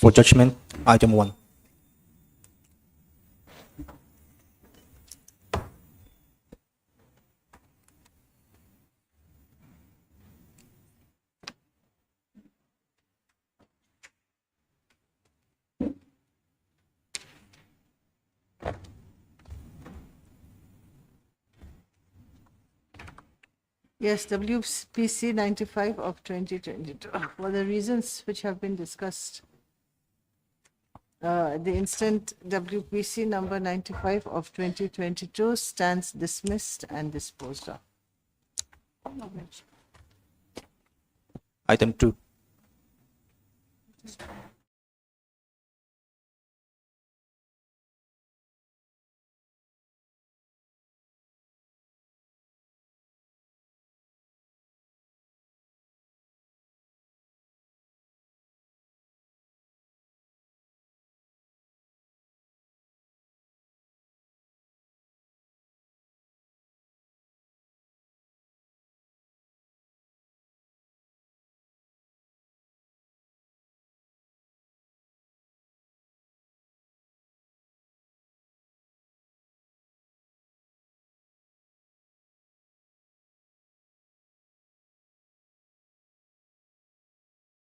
For judgment, item 1. Yes, WPC 95 of 2022. For the reasons which have been discussed, the instant WPC number 95 of 2022 stands dismissed and disposed of. Item 2.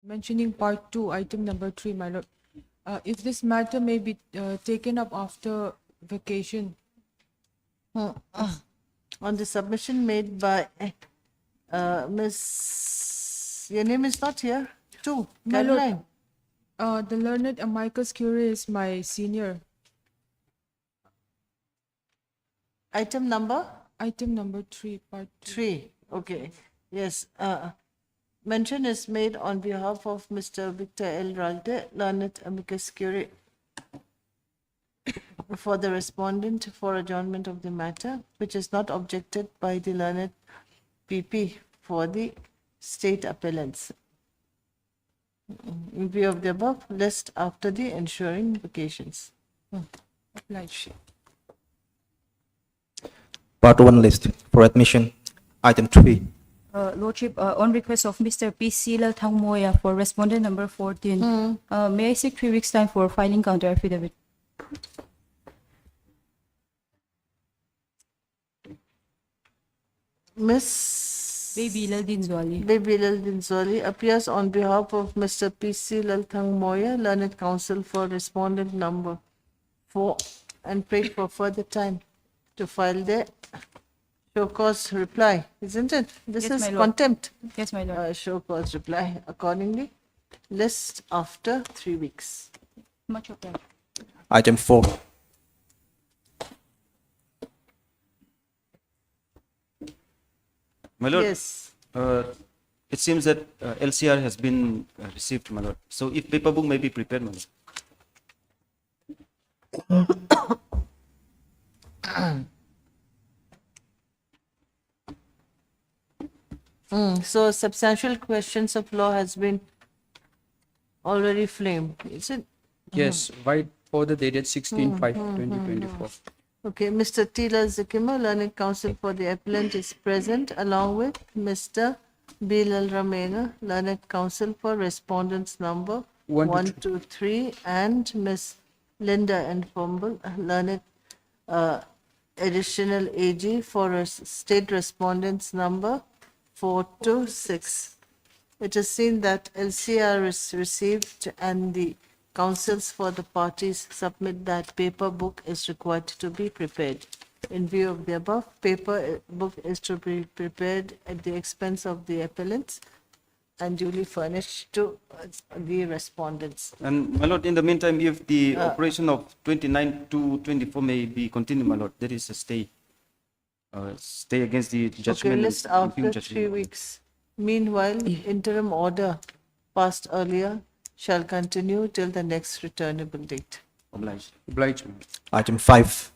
Mentioning part 2, item number 3, my lord. If this matter may be taken up after vacation. On the submission made by Miss, your name is not here, 2, My lord, Caroline. the learned amicus curiae is my senior. Item number Item number 3, part 2. 3. Okay. Yes. Mention is made on behalf of Mr. Victor L. Ralde, learned amicus curiae, for the respondent for adjournment of the matter, which is not objected by the learned PP for the state appellants. In view of the above, list after the ensuing vacations. Obliged. Part 1 list. For admission, item 3. Lordship, on request of Mr. P.C. Lalthangmoya for respondent number 14, may I seek 3 weeks' time for filing counter affidavit? Miss Baby Laldin Zwali. Baby Laldin Zwali appears on behalf of Mr. P.C. Lalthangmoya, learned counsel for respondent number 4, and prayed for further time to file their show cause reply, isn't it? This Yes, is my lord. contempt. Yes, my lord. Show cause reply accordingly. List after 3 weeks. Much obliged. Item 4. My lord, Yes. it seems that LCR has been received, my lord. So if paper book may be prepared, my lord. So substantial questions of law has been already framed, is it? Yes, white powder dated 16/5/2024. Okay, Mr. Tila Zikima, learned counsel for the appellant, is present along with Mr. Bilal Ramena, learned counsel for respondents number 1 to 3, and Miss Linda and Fumble, learned additional AG for state respondents number 4 to 6. It is seen that LCR is received and the counsels for the parties submit that paper book is required to be prepared. In view of the above, paper book is to be prepared at the expense of the appellants and duly furnished to the respondents. And my lord, in the meantime, if the operation of 29 to 24 may be continued, my lord, there is a stay. Stay against the Okay, judgment. list and after impugn 3 judgment. weeks. Meanwhile, interim order passed earlier shall continue till the next returnable date. Obliged. Obliged, my lord. Item 5.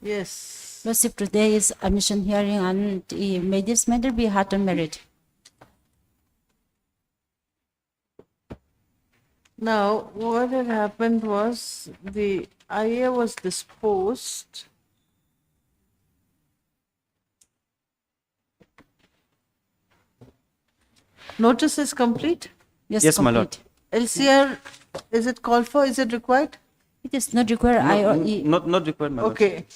Yes. Lordship, today is admission hearing and may this matter be heard on merit. Now, what had happened was the IA was disposed. Notice is complete. Yes, my lord. complete. LCR, is it called for? Is it required? It is not required. Not required, my lord. Okay.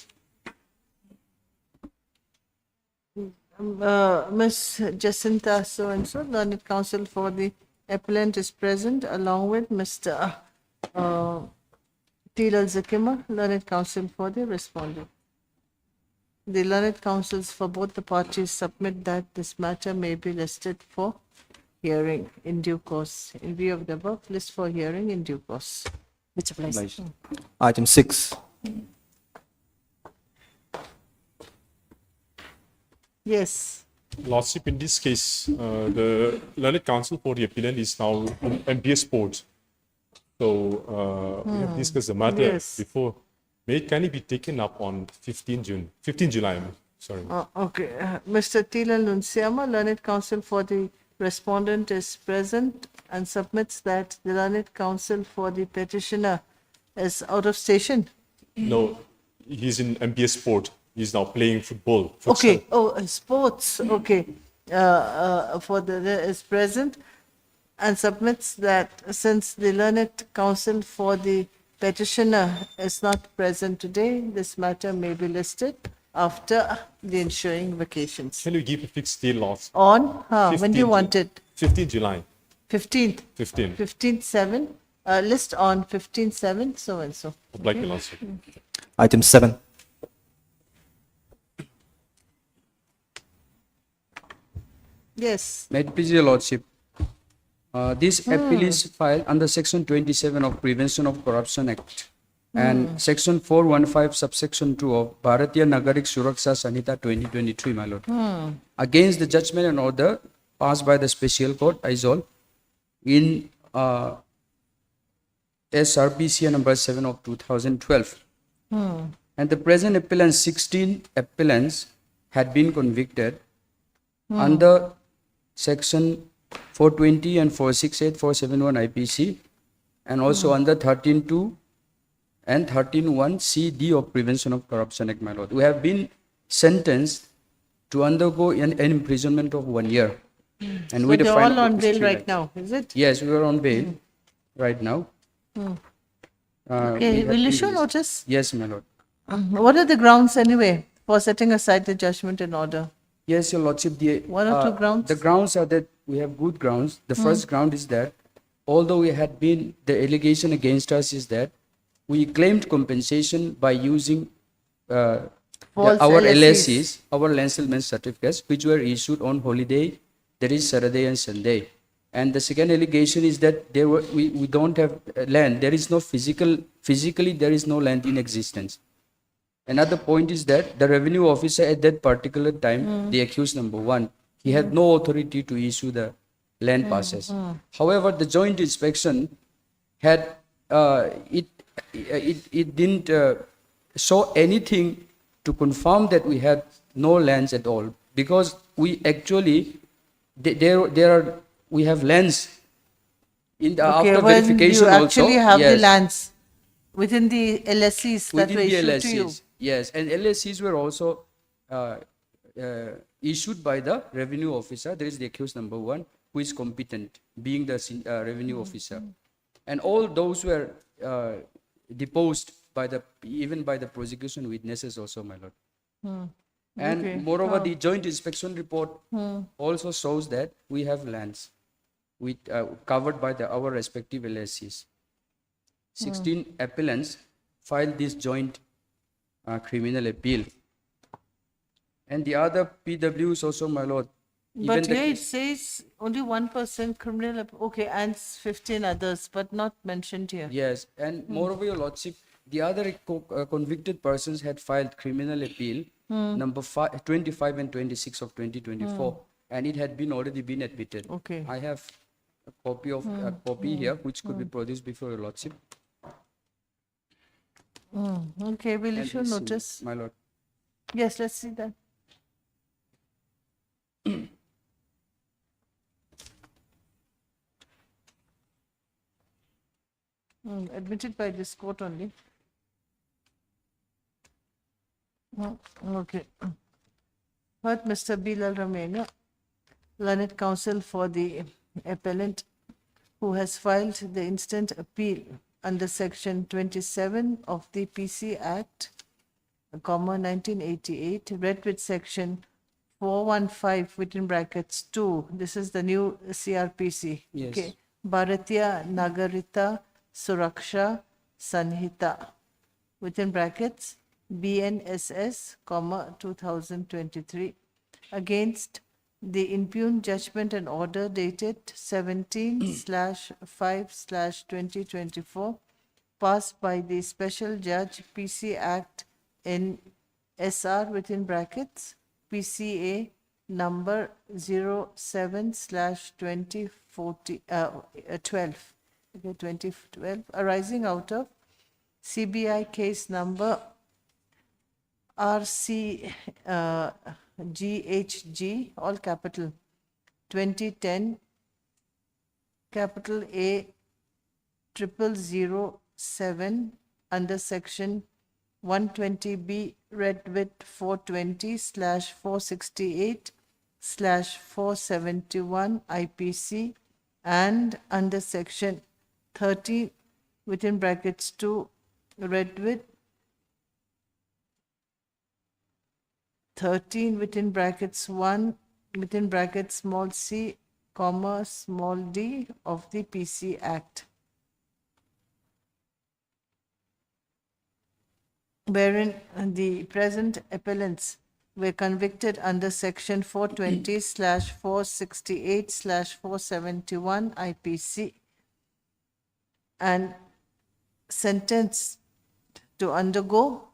Ms. Jacinta so-and-so, learned counsel for the appellant is present along with Mr. Tilal Zakima, learned counsel for the respondent. The learned counsels for both the parties submit that this matter may be listed for hearing in due course. In view of the above, list for hearing in due course. Which applies. Obliged. Item 6. Yes. Lordship, in this case, the learned counsel for the appellant is now MPS board. So we have discussed the matter Yes. before. May it kindly be taken up on 15 July. Sorry. Okay. Mr. Tilal Nunsiama, learned counsel for the respondent is present and submits that the learned counsel for the petitioner is out of station. No, he's in MPS sport. He's now playing football. Okay. Oh, sports. Okay. For the is present and submits that since the learned counsel for the petitioner is not present today, this matter may be listed after the ensuing vacations. Can you give a fixed date, Lord? On when do you 15 want it? 15 July. 15th. 15. 15/7. List on 15/7. So and so. Obliged, Your Lordship. Item 7. Yes. May it please your lordship. This appeal is filed under Section 27 of Prevention of Corruption Act and Section 415 subsection 2 of Bharatiya Nagarik Suraksha Sanhita 2023, my lord. Against the judgment and order passed by the Special Court, Aizawl, in SRPC number 7 of 2012. And the present appellants, 16 appellants had been convicted under Section 420 and 468, 471 IPC, and also under 13.2 and 13.1 CD of Prevention of Corruption Act, my lord. We have been sentenced to undergo an imprisonment of 1 year. And So with a they're fine all of on bail 3 right lakhs. now, is it? Yes, we are on bail right now. we Okay. have Will been issue released. notice? Yes, my lord. What are the grounds anyway for setting aside the judgment in order? Yes, your lordship. The, One or two grounds? The grounds are that we have good grounds. The first ground is that although we had been, the allegation against us is that we claimed compensation by using False our LSEs. LSEs, our land settlement certificates, which were issued on holiday, that is Saturday and Sunday. And the second allegation is that we don't have land. There is no physically there is no land in existence. Another point is that the revenue officer at that particular time, the accused number 1, he had no authority to issue the land passes. However, the joint inspection had it didn't show anything to confirm that we had no lands at all, because we actually we have lands in the, Okay, after when verification you actually also. have the Yes. lands within the LSEs that Within were the issued to you. LSCs, yes, and LSCs were also issued by the revenue officer. There is the accused number 1 who is competent, being the revenue officer, and all those were deposed by the even by the prosecution witnesses also, my lord. And Okay. moreover, the joint inspection report also shows that we have lands with covered by our respective LSCs. 16 appellants filed this joint criminal appeal. And the other PWs also, my lord. But the here it case- says only one person criminal, okay, and 15 others, but not mentioned here. Yes, and moreover, your lordship, the other convicted persons had filed criminal appeal number 25 and 26 of 2024, and it had been already been admitted. Okay. I have a copy of a copy here, which could be produced before your lordship. Okay, we'll And issue this, notice. my lord. Yes, let's see that. Admitted by this court only. Okay. But Mr. Bilal Ramena, learned counsel for the appellant who has filed the instant appeal under section 27 of the PC Act, 1988, read with section 415 within brackets 2. This is the new CRPC. Yes. Okay. Bharatiya Nagarita Suraksha Sanhita within brackets BNSS, 2023 against the impugned judgment and order dated 17/5/2024 passed by the Special Judge PC Act in SR within brackets PCA number 07/2012, okay, 2012, arising out of CBI case number RCGHG, all capital, 2010, capital A 0007 under section 120B read with 420/468/471 IPC and under section 30 within brackets 2 read with 13 within brackets 1 within brackets small c, comma small d of the PC Act, wherein the present appellants were convicted under section 420/468/471 IPC and sentenced to undergo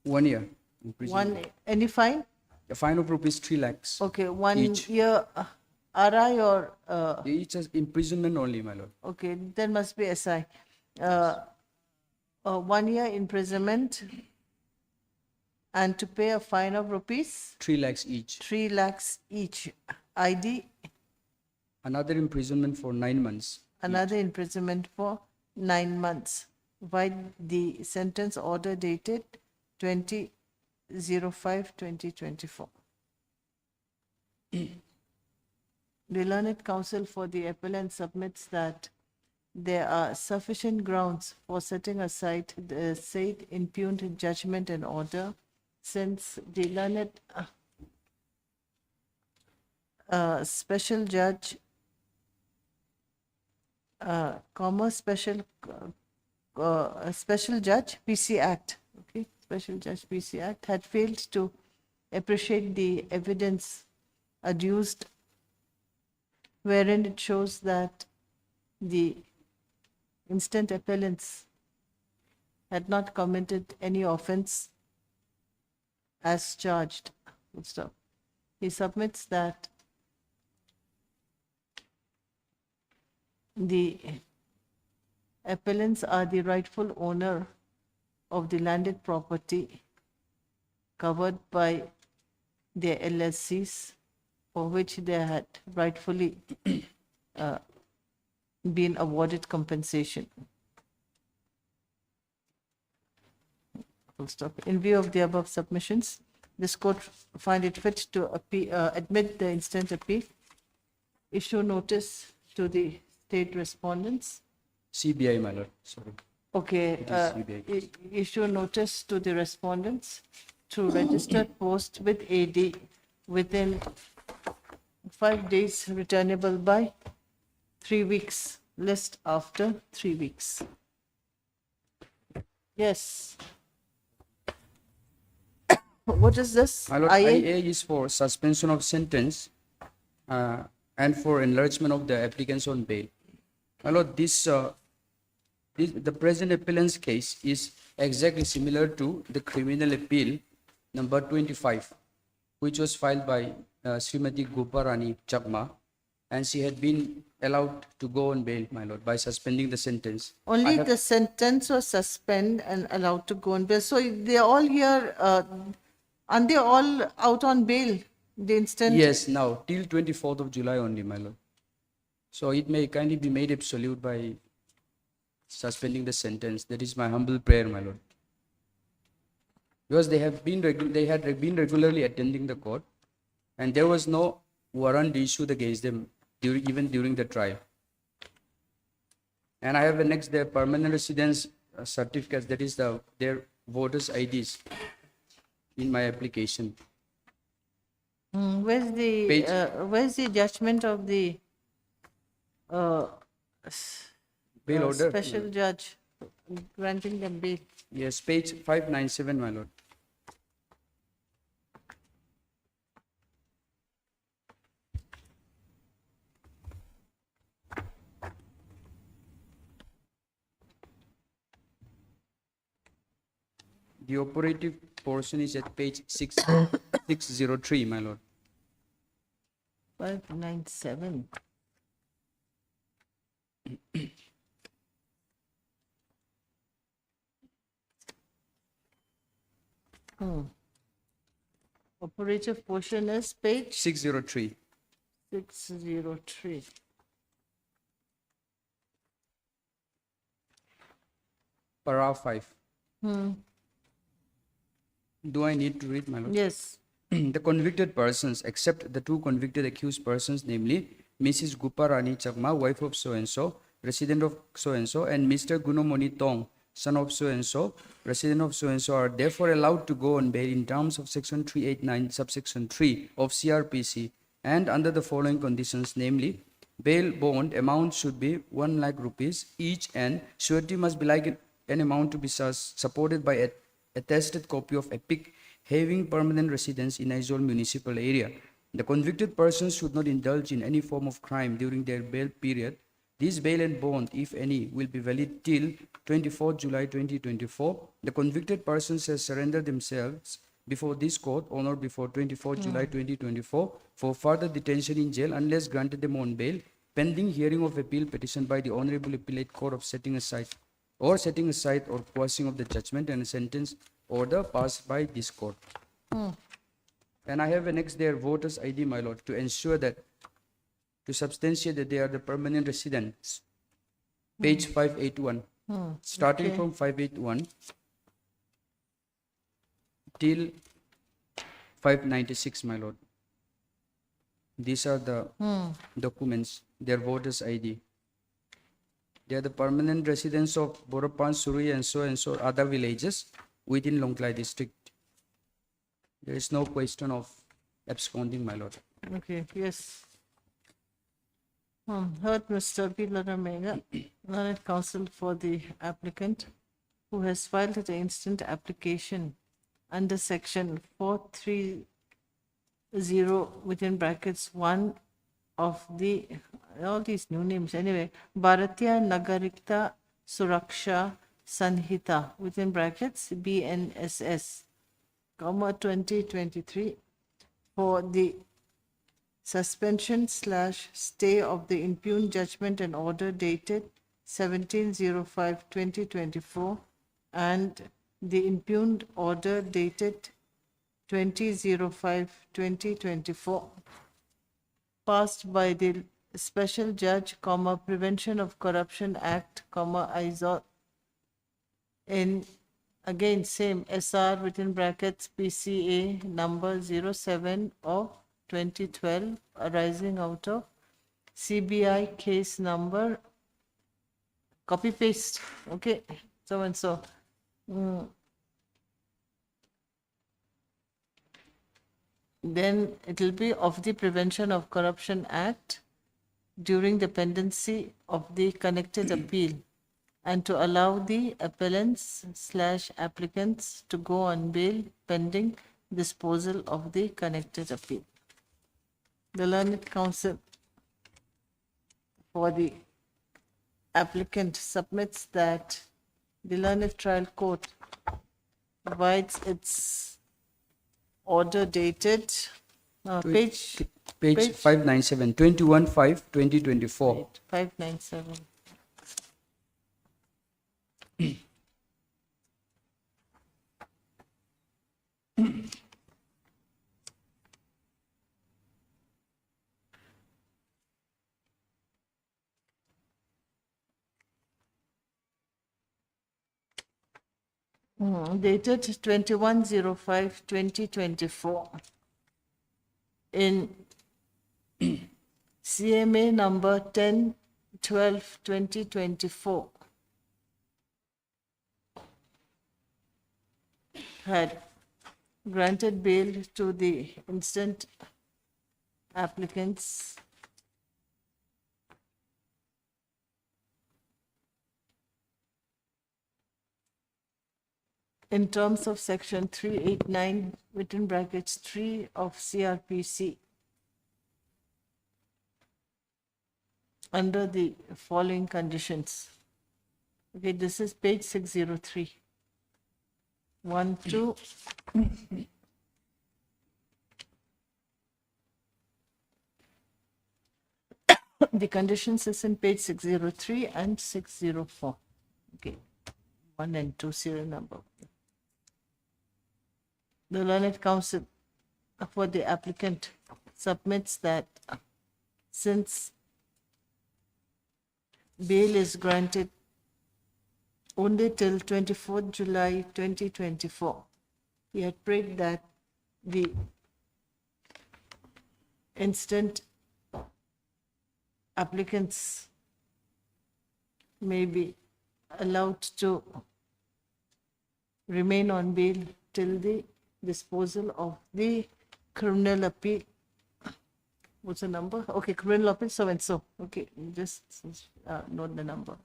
1 year. imprisonment. one, any fine? The fine of rupees 3 lakhs. Okay, 1 Each. year RI or, Each is imprisonment only, my lord. okay, there must be SI. 1 year imprisonment and to pay a fine of rupees 3 lakhs each. 3 lakhs each. ID, Another imprisonment for 9 months. another imprisonment for 9 months. While the sentence order dated 20/05/2024. The learned counsel for the appellant submits that there are sufficient grounds for setting aside the said impugned judgment and order, since the learned special judge, special judge PC Act, okay, special judge PC Act had failed to appreciate the evidence adduced, wherein it shows that the instant appellants had not committed any offense as charged. Full stop. He submits that the appellants are the rightful owner of the landed property covered by their LLCs, for which they had rightfully been awarded compensation. Full stop. In view of the above submissions, this court find it fit to admit the instant appeal, issue notice to the state respondents. CBI, my lord. Sorry. Okay, It is CBI. issue notice to the respondents through registered post with AD within 5 days, returnable by 3 weeks, list after 3 weeks. Yes. What is this? My lord, IA? IA is for suspension of sentence and for enlargement of the applicants on bail. My lord, the present appellant's case is exactly similar to the criminal appeal number 25, which was filed by Srimati Goparani Chakma, and she had been allowed to go on bail, my lord, by suspending the sentence. Only the sentence was suspend and allowed to go on bail. So they're all here, and they're all out on bail the instant. Yes, now, till 24th of July only, my lord. So it may kindly be made absolute by suspending the sentence. That is my humble prayer, my lord. Because they had been regularly attending the court, and there was no warrant issued against them even during the trial. And I have annexed their permanent residence certificates, that is their voters' IDs, in my application. Where's the judgment of the Bail order. special judge granting them bail? Yes, page 597, my lord. The operative portion is at page 603, my lord. 597. Operative portion is page 603. 603. Para 5. Do I need to read, my lord? Yes. The convicted persons, except the two convicted accused persons, namely Mrs. Goparani Chakma, wife of so-and-so, resident of so-and-so, and Mr. Gunomoni Tong, son of so-and-so, resident of so-and-so, are therefore allowed to go on bail in terms of section 389, subsection 3 of CRPC, and under the following conditions, namely, bail bond amount should be 1 lakh rupees each, and surety must be like an amount to be supported by a attested copy of EPIC having permanent residence in Aizawl municipal area. The convicted persons should not indulge in any form of crime during their bail period. This bail and bond, if any, will be valid till 24 July 2024. The convicted persons shall surrender themselves before this court on or before 24 July 2024 for further detention in jail unless granted them on bail, pending hearing of appeal petition by the Honorable Appellate Court of setting aside or quashing of the judgment and sentence order passed by this court. And I have annexed their voters' ID, my lord, to ensure that, to substantiate that they are the permanent residents. Page 581. Starting from 581 till 596, my lord. These are the documents, their voters' ID. They are the permanent residents of Borapan, Surui, and so other villages within Longklai district. There is no question of absconding, my lord. Okay, yes. Heard Mr. B. Laramega, learned counsel for the applicant, who has filed the instant application under section 430 within brackets 1 of the, all these new names anyway, Bharatiya Nagarikta Suraksha Sanhita within brackets BNSS, 2023 for the suspension/stay of the impugned judgment and order dated 17/05/2024 and the impugned order dated 20/05/2024 passed by the Special Judge, Prevention of Corruption Act, Aizawl in, again same SR within brackets PCA number 07 of 2012 arising out of CBI case number, copy paste, okay, so and so. Then it will be of the Prevention of Corruption Act during the pendency of the connected appeal. and to allow the appellants/applicants to go on bail pending disposal of the connected appeal. The learned counsel for the applicant submits that the learned trial court provides its order dated page Page 597, 21/5/2024. 597. Dated 21/05/2024 in CMA number 10/12/2024 had granted bail to the instant applicants in terms of section 389 within brackets 3 of CRPC under the following conditions. Okay, this is page 603. 1, 2. The conditions is in page 603 and 604. Okay, 1 and 2 serial number. The learned counsel for the applicant submits that since bail is granted only till 24th July 2024, he had prayed that the instant applicants may be allowed to remain on bail till the disposal of the criminal appeal. What's the number? Okay, criminal appeal so and so. Okay, just note the number.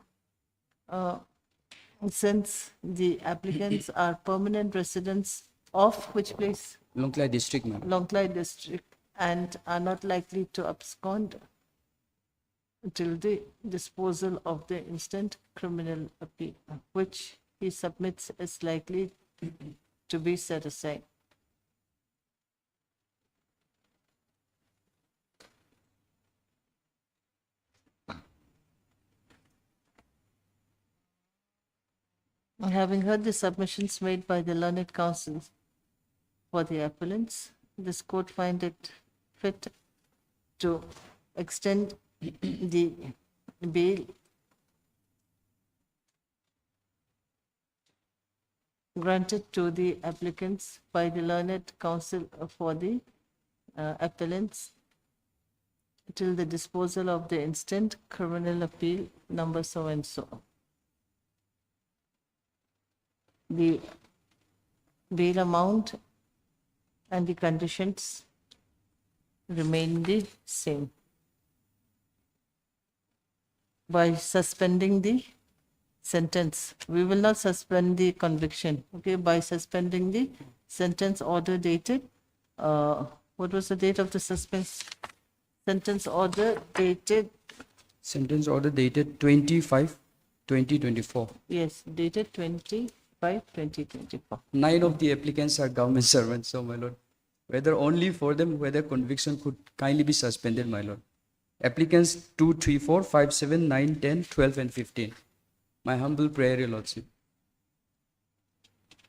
Since the applicants are permanent residents of which place? Longklai district, ma'am. Longklai district, and are not likely to abscond till the disposal of the instant criminal appeal, which he submits is likely to be set aside. Having heard the submissions made by the learned counsel for the appellants, this court find it fit to extend the bail granted to the applicants by the learned counsel for the appellants till the disposal of the instant criminal appeal number so and so. The bail amount and the conditions remain the same. By suspending the sentence, we will not suspend the conviction. Okay, by suspending the sentence order dated, what was the date of the suspense? Sentence order dated, Sentence order dated 25/2024. yes, dated 25/2024. 9 of the applicants are government servants, so my lord, whether only for them, whether conviction could kindly be suspended, my lord. Applicants 2, 3, 4, 5, 7, 9, 10, 12 and 15. My humble prayer, your lordship.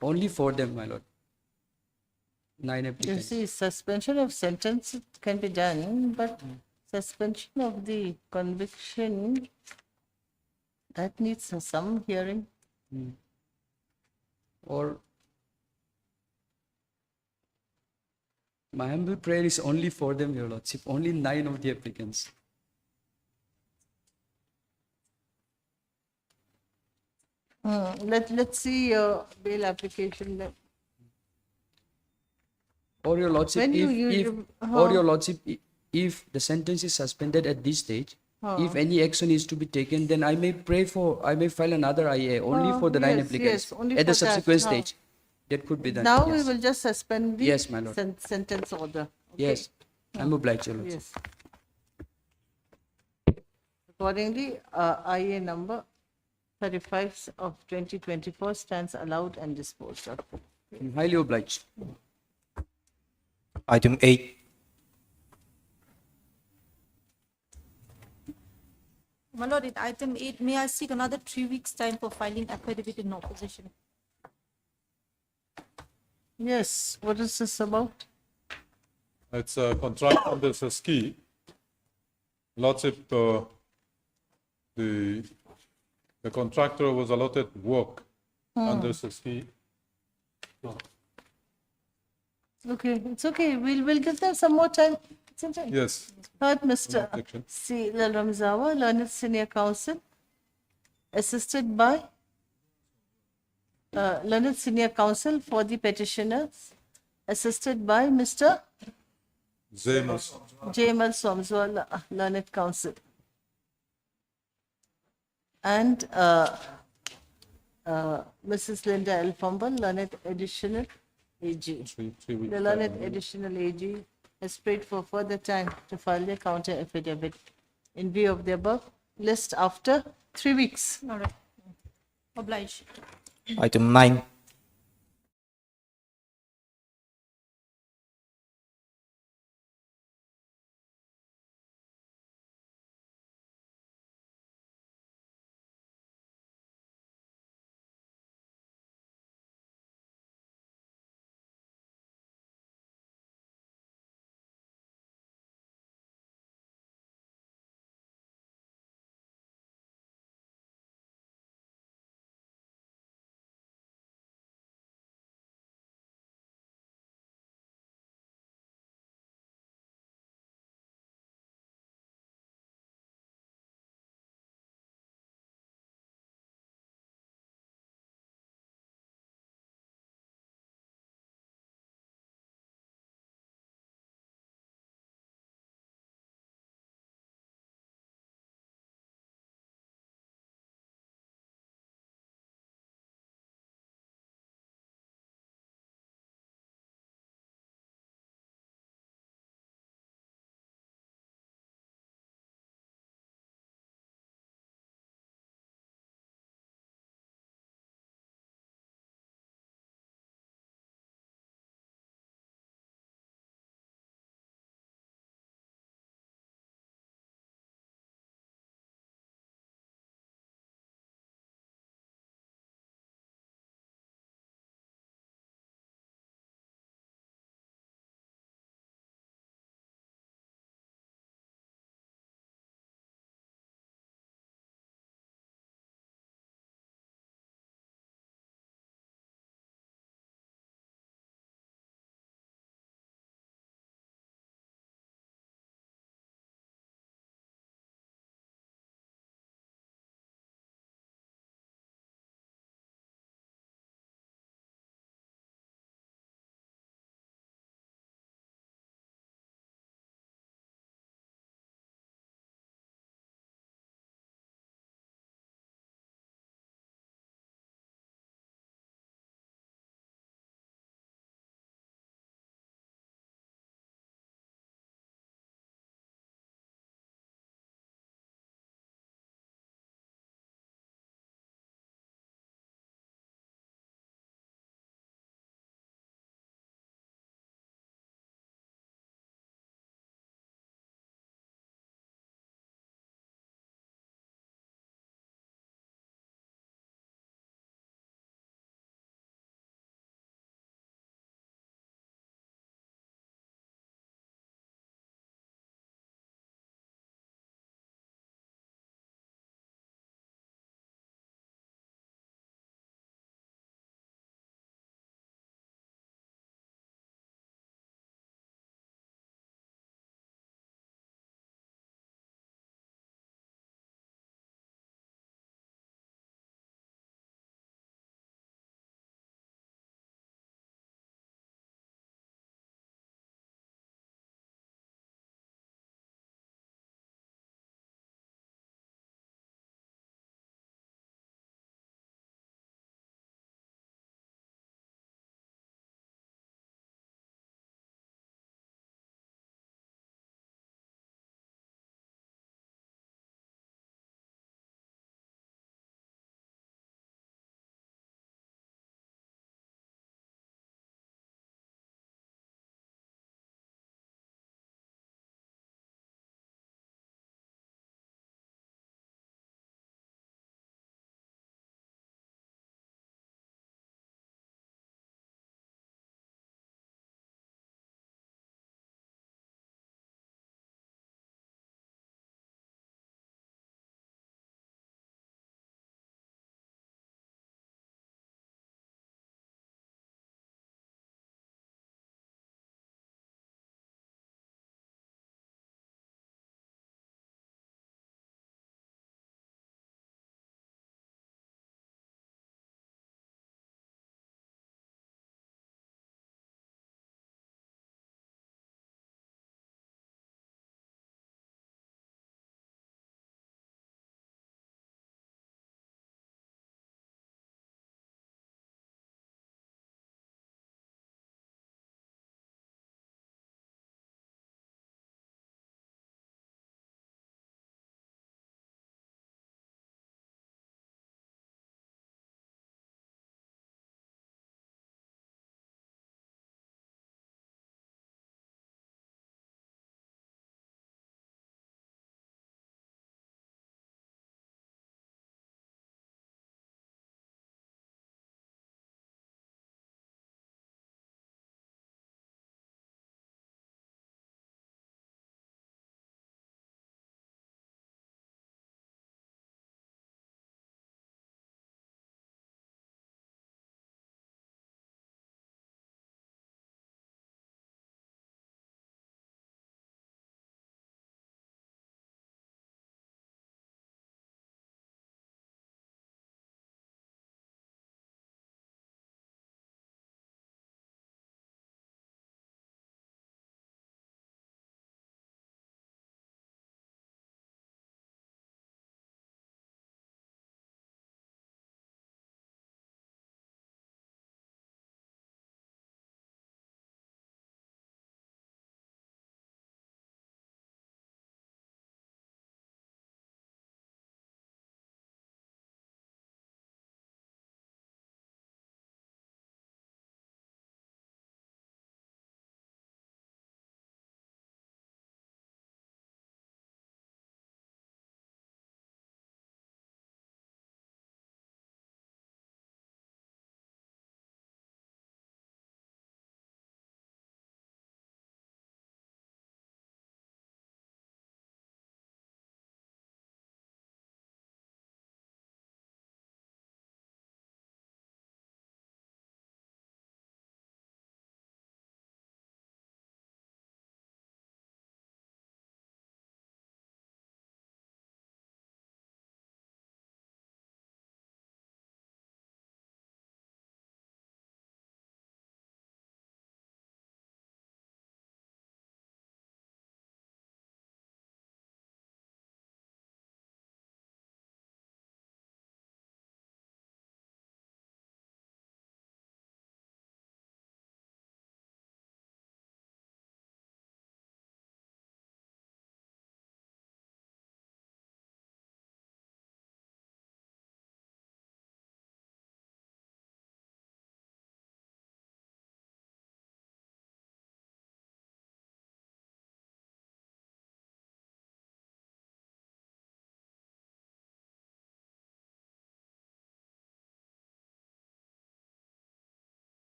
Only for them, my lord. 9 You applicants. see, suspension of sentence can be done, but suspension of the conviction, that needs some hearing. Or my humble prayer is only for them, your lordship. Only 9 of the applicants. Let's see your bail application then. Or your lordship, When if, you- if you- or your lordship, if the sentence is suspended at this stage, If any action is to be taken, then I may file another IA only for the 9 yes, applicants yes, only at the for that. subsequent stage. That could be done. Now we yes. will just suspend the Yes, my lord. sentence order. Okay? Yes, I'm obliged, Your Lordship. Yes. Accordingly, IA number 35 of 2024 stands allowed and disposed of. I'm highly obliged. Item 8. My lord, in item 8, may I seek another 3 weeks' time for filing affidavit in opposition? Yes, what is this about? It's a contract under SESCI. Lordship, the contractor was allotted work under SESCI. Okay, it's okay. We'll give them some more time. It's okay. Yes. Heard Mr. objection. C. Lal Ramzawa, learned senior counsel, assisted by learned senior counsel for the petitioners, assisted by Mr. Zemus. Jamal Somswal, learned counsel, and Mrs. Linda L. Fumble, learned additional AG. 3 weeks. The learned additional AG has prayed for further time to file their counter affidavit in view of the above list after 3 weeks. All right. Obliged. Item 9.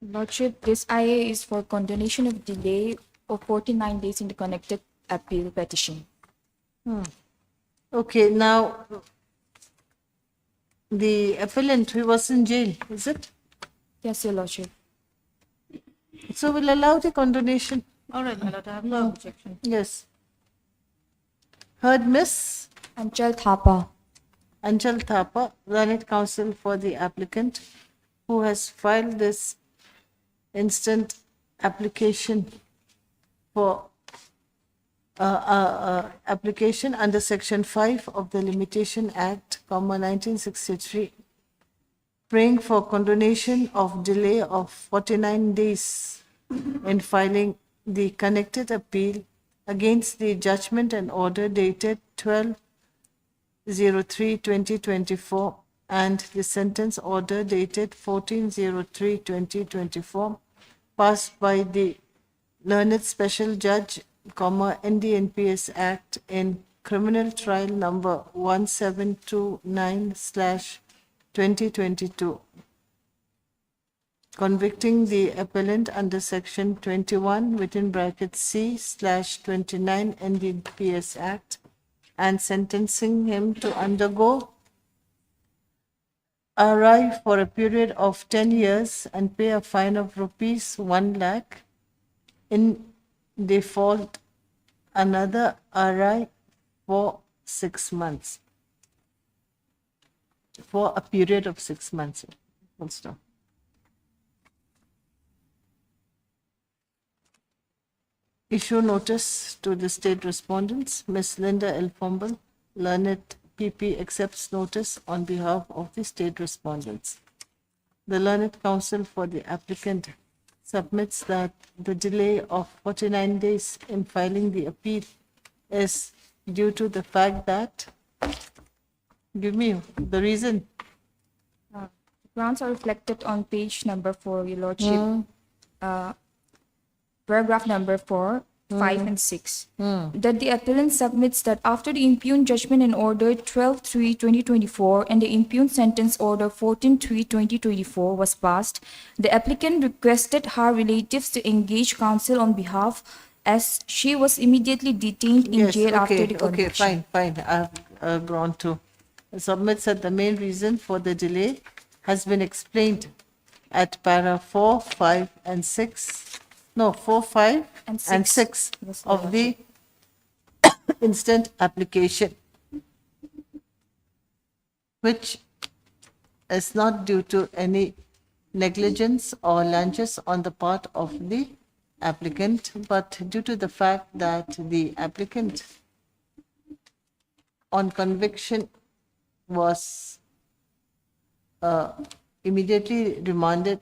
Lordship, this IA is for condonation of delay of 49 days in the connected appeal petition. Okay, now the appellant who was in jail, is it? Yes, Your Lordship. So we'll allow the condonation. All right, my lord, I have no objection. Yes. Heard Miss Anchal Thapa. Anchal Thapa, learned counsel for the applicant, who has filed this instant application for application under Section 5 of the Limitation Act, 1963, praying for condonation of delay of 49 days in filing the connected appeal against the judgment and order dated 12/03/2024 and the sentence order dated 14/03/2024 passed by the learned special judge, NDNPS Act in criminal trial number 1729/2022, convicting the appellant under section 21 within bracket C/29 NDPS Act and sentencing him to undergo RI for a period of 10 years and pay a fine of rupees 1 lakh, in default another RI for 6 months, for a period of 6 months. Full stop. Issue notice to the state respondents. Ms. Linda L. Fumble, learned PP, accepts notice on behalf of the state respondents. The learned counsel for the applicant submits that the delay of 49 days in filing the appeal is due to the fact that, give me the reason. Grounds are reflected on page number 4, Your Lordship. Paragraph number 4, 5 and 6. That the appellant submits that after the impugned judgment and order 12/3/2024 and the impugned sentence order 14/3/2024 was passed, the applicant requested her relatives to engage counsel on behalf as she was immediately detained in Yes, jail after okay, the okay, conviction. fine. I've gone to. Submits that the main reason for the delay has been explained at para 4, 5, and 6. No, 4, 5, And and 6. 6 Yes, Your of the instant application, which is not due to any negligence or laches on the part of the applicant, but due to the fact that the applicant on conviction was immediately remanded,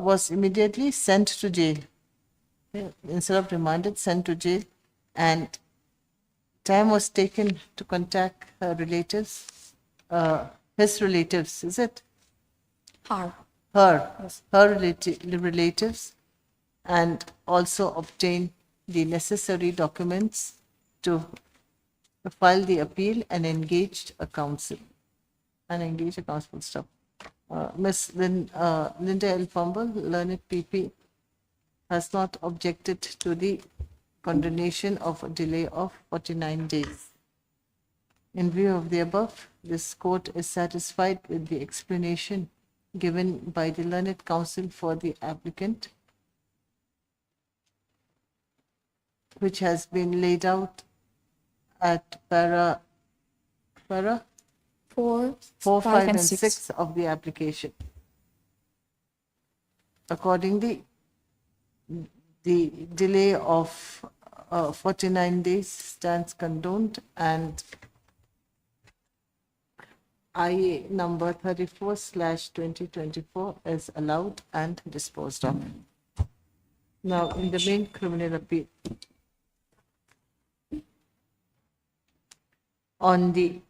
was immediately sent to jail. Instead of remanded, sent to jail, and time was taken to contact her relatives, his relatives, is it? Her. Relatives, and also obtain the necessary documents to file the appeal and engaged a counsel. Full stop. Ms. Linda L. Fumble, learned PP, has not objected to the condonation of a delay of 49 days. In view of the above, this court is satisfied with the explanation given by the learned counsel for the applicant, which has been laid out at para 4, 4, 5, and 6. 6 of the application. Accordingly, the delay of 49 days stands condoned, and IA number 34/2024 is allowed and disposed of. Now, in the main criminal appeal, on the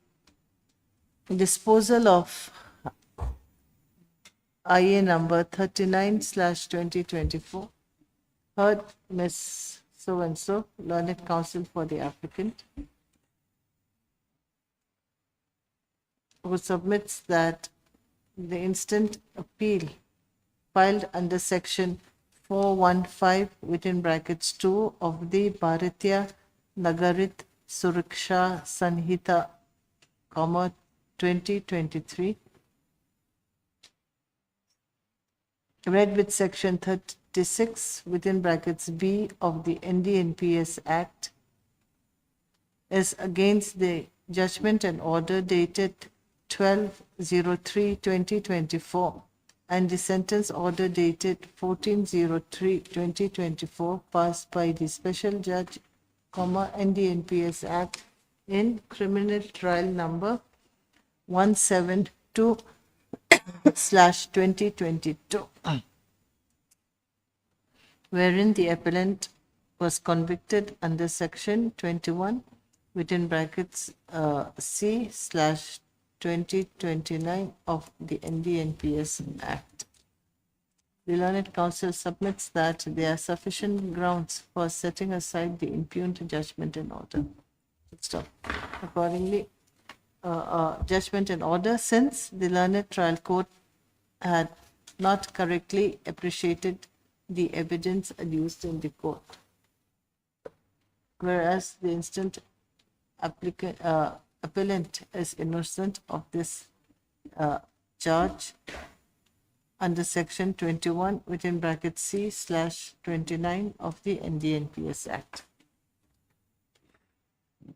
disposal of IA number 39/2024, heard Ms. so and so, learned counsel for the applicant, who submits that the instant appeal filed under section 415 within brackets 2 of the Bharatiya Nagarit Suraksha Sanhita, 2023, read with section 36 within brackets B of the NDNPS Act, is against the judgment and order dated 12/03/2024 and the sentence order dated 14/03/2024 passed by the special judge, NDNPS Act in criminal trial number 172/2022, wherein the appellant was convicted under section 21 within brackets C/2029 of the NDNPS Act. The learned counsel submits that there are sufficient grounds for setting aside the impugned judgment and order. Stop. Accordingly, judgment and order, since the learned trial court had not correctly appreciated the evidence adduced in the court, whereas the instant appellant is innocent of this charge under section 21 within bracket C/29 of the NDNPS Act.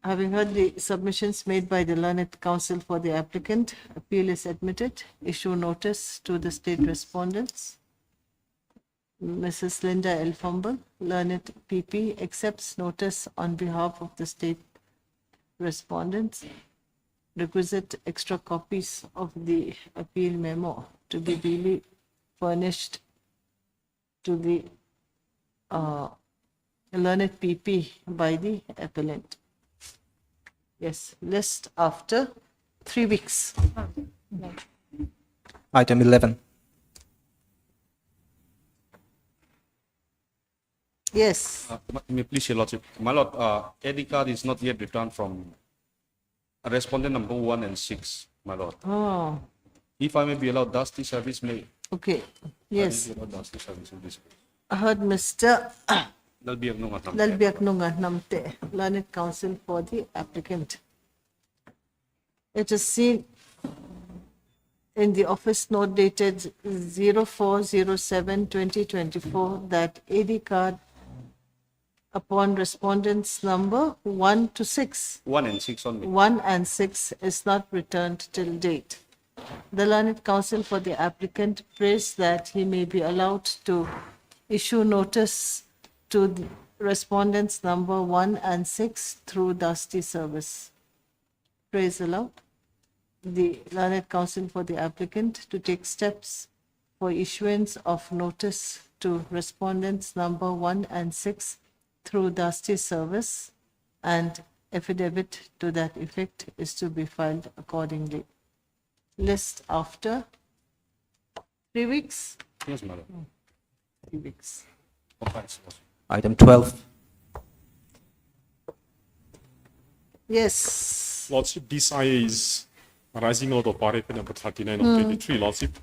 Having heard the submissions made by the learned counsel for the applicant, appeal is admitted. Issue notice to the state respondents. Mrs. Linda L. Fumble, learned PP, accepts notice on behalf of the state respondents. Requisite extra copies of the appeal memo to be duly furnished to the learned PP by the appellant. Yes, list after 3 weeks. Item 11. Yes, May please, Your Lordship. My Lord, ID card is not yet returned from respondent number 1 and 6, my Lord. oh, If I may be allowed, does the service may? okay, yes. I may be allowed, does the service in this case? I heard Mr. Lalbiag nung atam. Lalbiak Nunga Namte, learned counsel for the applicant. It is seen in the office note dated 04/07/2024 that AD card upon respondents number 1 to 6, 1 and 6 only. 1 and 6 is not returned till date. The learned counsel for the applicant prays that he may be allowed to issue notice to the respondents number 1 and 6 through dusty service. Praise aloud. The learned counsel for the applicant to take steps for issuance of notice to respondents number 1 and 6 through dusty service, and affidavit to that effect is to be filed accordingly. List after 3 weeks. Yes, my Lord. 3 weeks. Oh, thanks, Lord. Item 12. Yes. Lordship, this IA is arising out of RFA number 39 of 23, Lordship.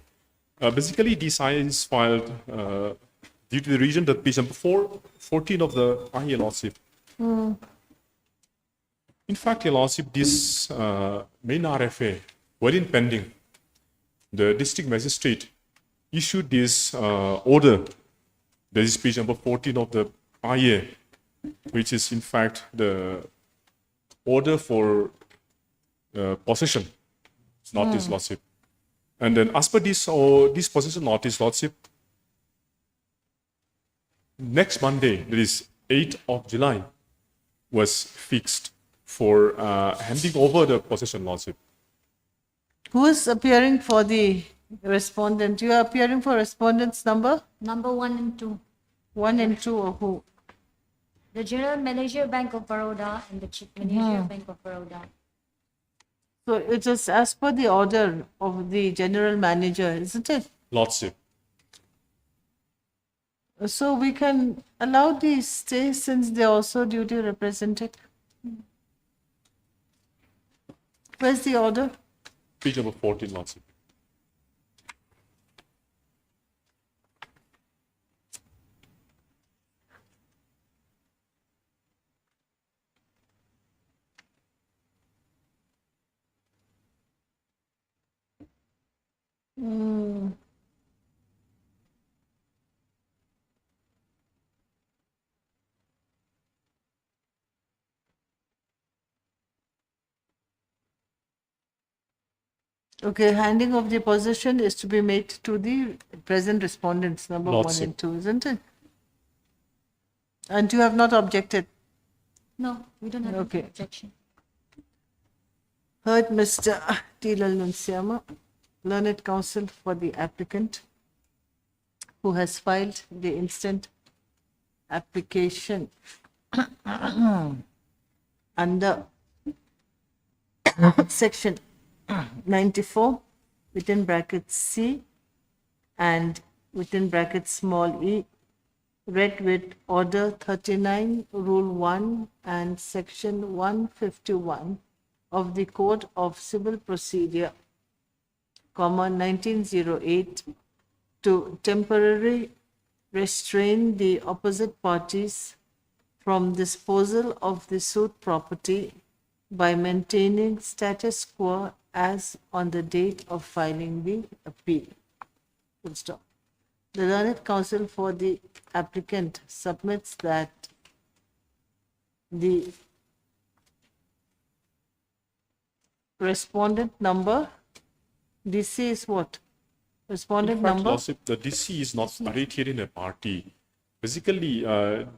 Basically, this IA is filed due to the reason that page number 14 of the IA, Lordship. In fact, Your Lordship, this main RFA, wherein pending, the district magistrate issued this order, that is page number 14 of the IA, which is in fact the order for possession notice, Lordship. And then as per this possession notice, Lordship, next Monday, that is 8th of July, was fixed for handing over the possession, Lordship. Who is appearing for the respondent? You are appearing for respondents number Number 1 and 2. 1 and 2, or who? The General Manager, Bank of Baroda, and the Chief Manager, Bank of Baroda. So it is as per the order of the general manager, isn't it? Lordship. So we can allow the stay since they're also duty represented. Where's the order? Page number 14, Lordship. Okay, handing of the possession is to be made to the present respondents, number 1 Lordship. and 2, isn't it? And you have not objected. No, we don't have any Okay. objection. Heard Mr. Tilal Nunsiama, learned counsel for the applicant, who has filed the instant application under section 94 within brackets C and within brackets small e, read with order 39 rule 1 and section 151 of the Code of Civil Procedure, 1908, to temporarily restrain the opposite parties from disposal of the suit property by maintaining status quo as on the date of filing the appeal. Full stop. The learned counsel for the applicant submits that the respondent number, DC is what? Respondent In fact, number? Lordship, the DC is not arrayed here in a party. Basically,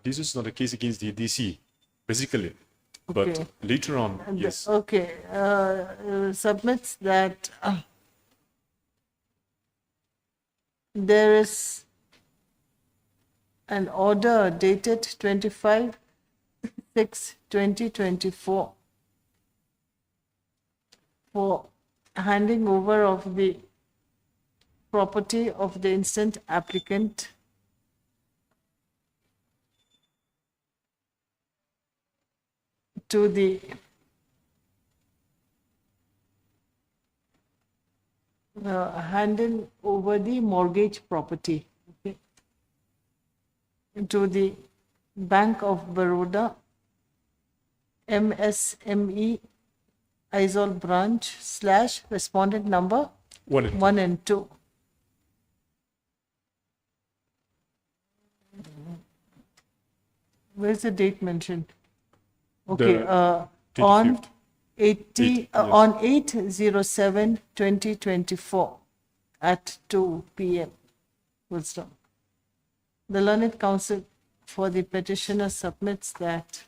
this is not a case against the DC, basically. But Okay. later on, yes. Okay, submits that there is an order dated 25/6/2024 for handing over of the property of the instant applicant to the handing over the mortgage property, okay, to the Bank of Baroda, MSME Aizawl branch / respondent number 1 and 2. 1 and 2. Where's the date mentioned? Okay, The on 25th. 80, Eight, yes. on 8/07/2024 at 2 p.m. Full stop. The learned counsel for the petitioner submits that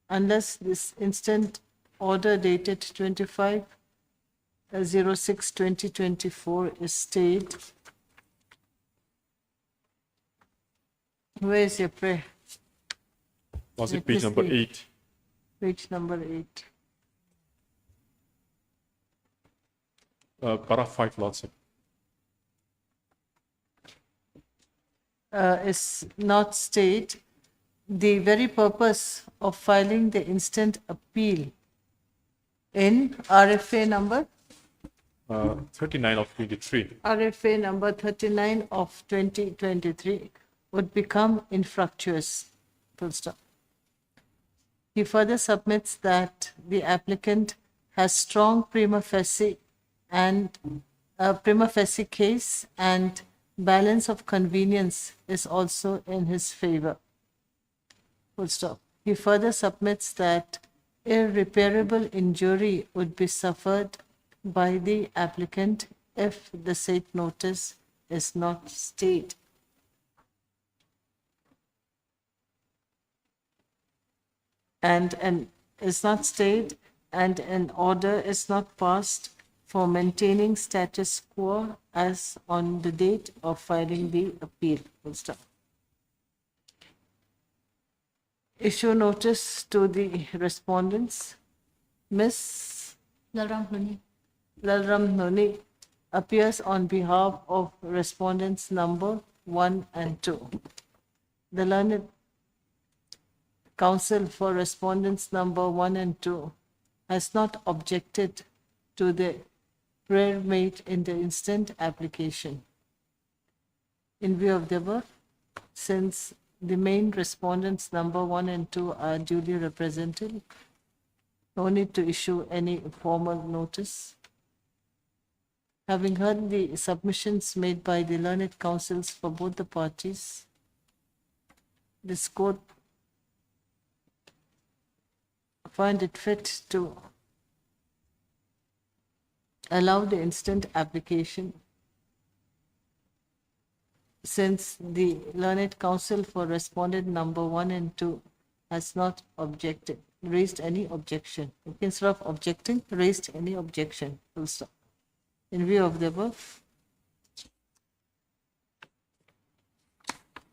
unless this instant order dated 25/06/2024 is stayed. Where is your prayer? Lordship, Let page me number see. 8. Page number 8. Para 5, Lordship. Is not state the very purpose of filing the instant appeal in RFA number 39 of 23. RFA number 39 of 2023 would become infructuous. Full stop. He further submits that the applicant has strong prima facie case and balance of convenience is also in his favor. Full stop. He further submits that irreparable injury would be suffered by the applicant if the said notice is not stayed. And is not stayed and an order is not passed for maintaining status quo as on the date of filing the appeal. Full stop. Issue notice to the respondents. Miss Lalram Hluni. Lalram Noni appears on behalf of respondents number 1 and 2. The learned counsel for respondents number 1 and 2 has not objected to the prayer made in the instant application. In view of the above, since the main respondents number 1 and 2 are duly represented, no need to issue any formal notice. Having heard the submissions made by the learned counsels for both the parties, this court find it fit to allow the instant application, since the learned counsel for respondent number 1 and 2 has not raised any objection. Instead of objecting, raised any objection. Full stop. In view of the above,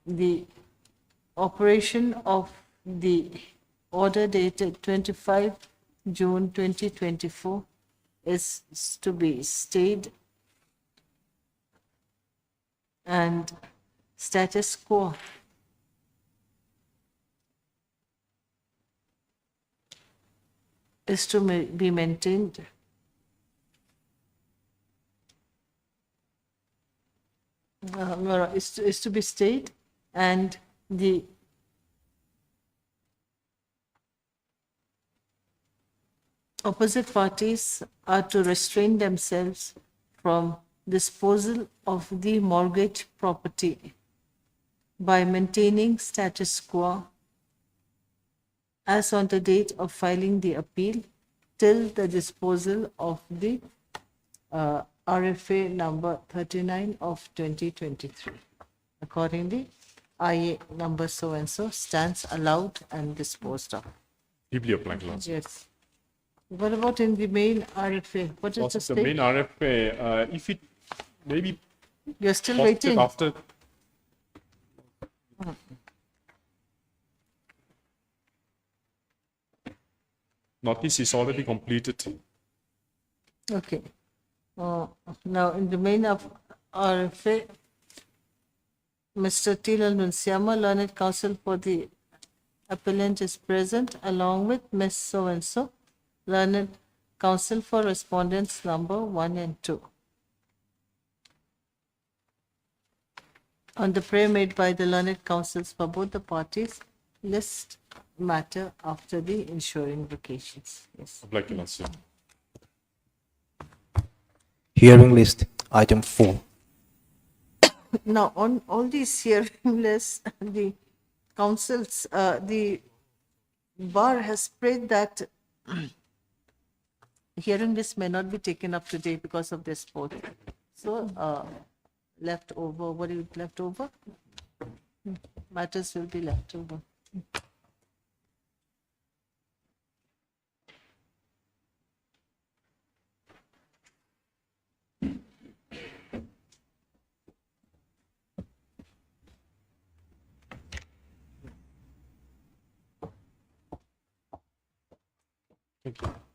the operation of the order dated 25 June 2024 is to be stayed, and status quo is to be maintained. Is to be stayed, and the opposite parties are to restrain themselves from disposal of the mortgage property by maintaining status quo as on the date of filing the appeal till the disposal of the RFA number 39 of 2023. Accordingly, IA number so and so stands allowed and disposed of. Deeply applied, Lordship. Yes. What about in the main RFA? What is the Lordship, the state? main RFA, if it maybe You're still posted waiting. after notice is already completed. Okay. Now, in the main of RFA, Mr. Tilal Nunsiama, learned counsel for the appellant, is present, along with Ms. So-and-so, learned counsel for respondents number 1 and 2. On the prayer made by the learned counsels for both the parties, list matter after the ensuing vacations. Yes. Applied, Lordship. Hearing list, item 4. Now, on all these hearing lists, the councils, the bar has prayed that hearing list may not be taken up today because of this vote. So, left over, what is left over? Matters will be left over. Thank you.